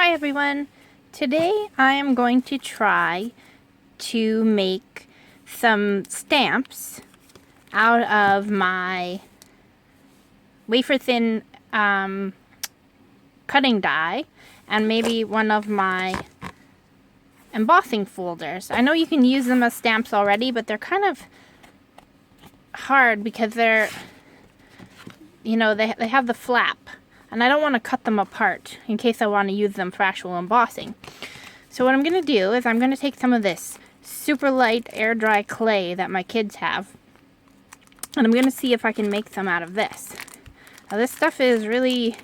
Hi everyone! Today I am going to try to make some stamps out of my wafer thin cutting die and maybe one of my embossing folders. I know you can use them as stamps already, but they're kind of hard because they're, you know, they have the flap. And I don't want to cut them apart in case I want to use them for actual embossing. So what I'm going to do is I'm going to take some of this super light air dry clay that my kids have. And I'm going to see if I can make some out of this. Now this stuff is really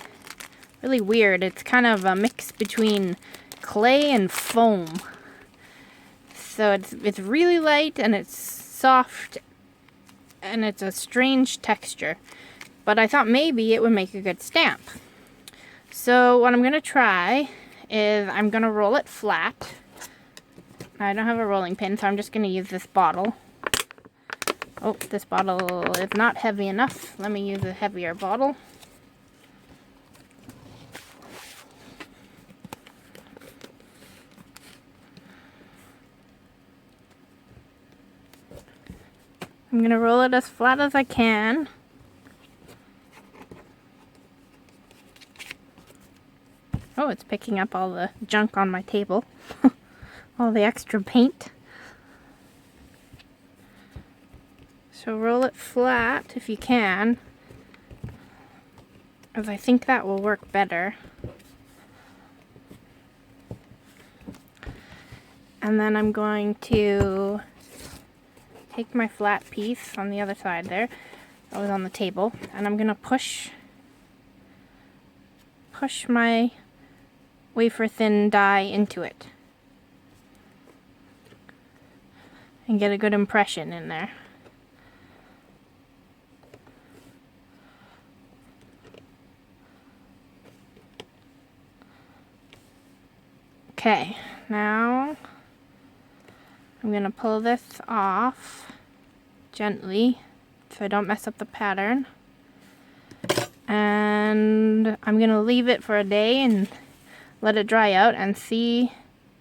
weird. It's kind of a mix between clay and foam. So it's really light and it's soft and it's a strange texture. But I thought maybe it would make a good stamp. So what I'm going to try is I'm going to roll it flat. I don't have a rolling pin, so I'm just going to use this bottle. Oh, this bottle is not heavy enough. Let me use a heavier bottle. I'm going to roll it as flat as I can. Oh, it's picking up all the junk on my table. All the extra paint. So roll it flat if you can, as I think that will work better. And then I'm going to take my flat piece on the other side there, that was on the table, and I'm going to push my wafer thin die into it and get a good impression in there. Okay, now I'm going to pull this off gently so I don't mess up the pattern, and I'm going to leave it for a day and let it dry out and see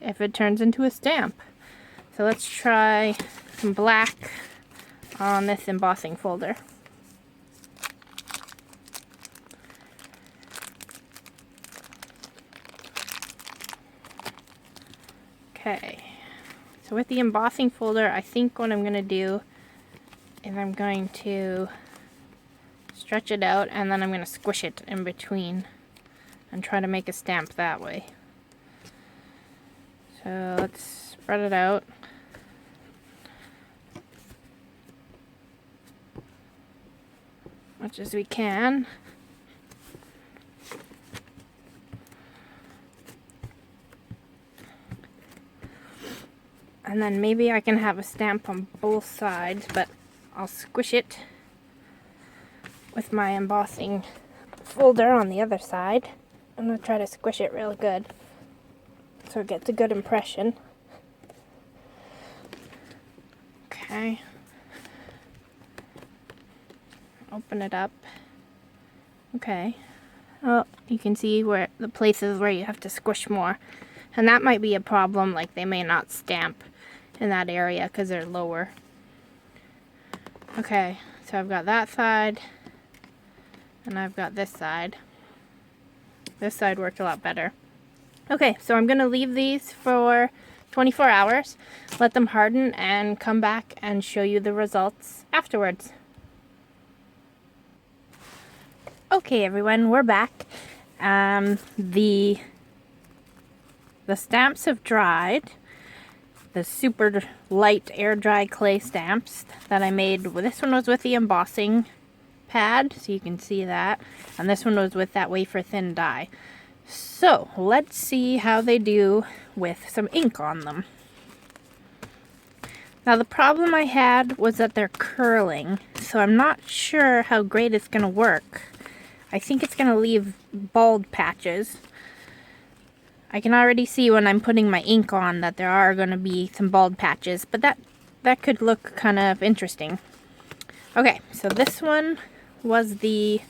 if it turns into a stamp. So let's try some black on this embossing folder. Okay, so with the embossing folder, I think what I'm going to do is I'm going to stretch it out and then I'm going to squish it in between and try to make a stamp that way. So let's spread it out. Much as we can. And then maybe I can have a stamp on both sides, but I'll squish it with my embossing folder on the other side. I'm going to try to squish it real good so it gets a good impression. Okay. Open it up. Okay. Oh, you can see where the places where you have to squish more. And that might be a problem, like they may not stamp in that area because they're lower. Okay, so I've got that side and I've got this side. This side worked a lot better. Okay, so I'm going to leave these for 24 hours, let them harden, and come back and show you the results afterwards. Okay everyone, we're back. The stamps have dried. The super light air dry clay stamps that I made. This one was with the embossing pad, so you can see that, and this one was with that wafer thin die. So let's see how they do with some ink on them. Now the problem I had was that they're curling, so I'm not sure how great it's going to work. I think it's going to leave bald patches. I can already see when I'm putting my ink on that there are going to be some bald patches, but that could look kind of interesting. Okay, so this one was the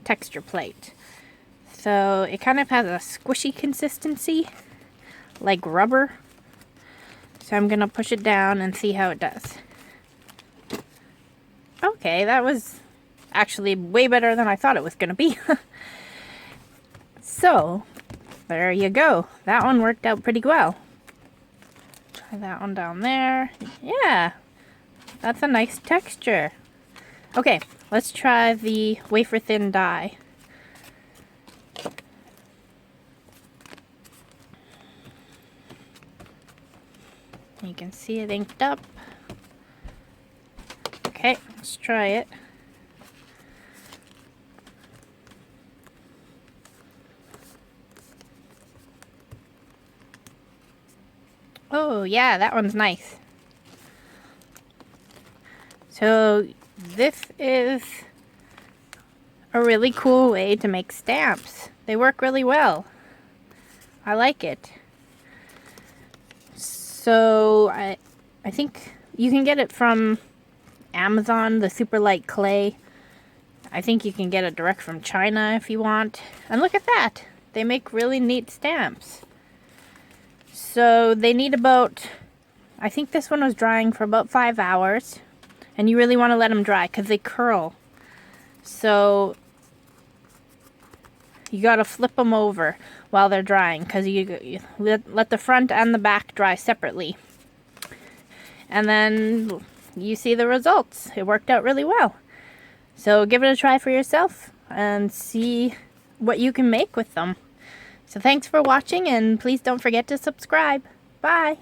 texture plate. So it kind of has a squishy consistency, like rubber. So I'm gonna push it down and see how it does. Okay, that was actually way better than I thought it was gonna be. So, there you go. That one worked out pretty well. Try that one down there. Yeah, that's a nice texture. Okay, let's try the wafer thin die. You can see it inked up. Okay, let's try it. Oh yeah, that one's nice. So this is a really cool way to make stamps. They work really well. I like it. So I think you can get it from Amazon, the super light clay. I think you can get it direct from China if you want. And look at that. They make really neat stamps. So they need about, I think this one was drying for about 5 hours. And you really want to let them dry because they curl. So you got to flip them over while they're drying because you let the front and the back dry separately. And then you see the results. It worked out really well. So give it a try for yourself and see what you can make with them. So thanks for watching, and please don't forget to subscribe. Bye!